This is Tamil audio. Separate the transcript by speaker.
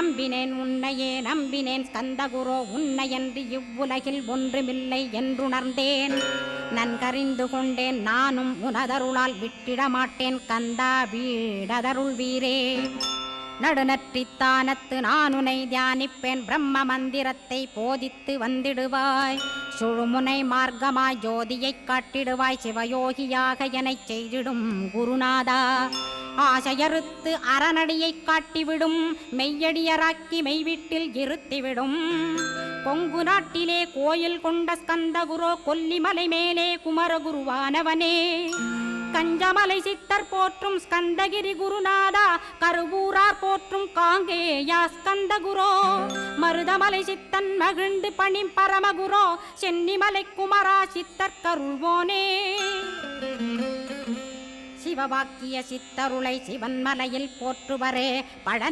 Speaker 1: நம்பினேன் உன்னையே நம்பினேன் ஸ்கந்தகுரோ உன்னையன்றி இவ்வுலகில் ஒன்றுமில்லை என்றுணர்ந்தேன். நன்கறிந்து கொண்டேன் நானும் உனதருளால் விட்டிட மாட்டேன் கந்தா வீடதருள் வீரே. நடுநற்றித்தானத்து நானுனை தியானிப்பேன் பிரம்ம மந்திரத்தை போதித்து வந்திடுவாய். சுழுமுனை மார்க்கமாய் ஜோதியைக் காட்டிடுவாய் சிவயோகியாக எனச் செய்திடும் குருநாதா. ஆசையறுத்து அறநடியைக் காட்டிவிடும் மெய்யடியராக்கி மெய்வீட்டில் இருத்திவிடும். கொங்கு நாட்டிலே கோயில் கொண்ட ஸ்கந்தகுரோ கொல்லிமலை மேலே குமரகுருவானவனே. கஞ்சமலை சித்தர் போற்றும் ஸ்கந்தகிரி குருநாதா கருவூரார் போற்றும் காங்கேயா ஸ்கந்தகுரோ. மருதமலை சித்தன் மகிழ்ந்து பணி பரமகுரோ சென்னிமலை குமரா சித்தர் கருள்வோனே. சிவவாக்கிய சித்தருளை சிவன்மலையில் போற்றுவரே பழ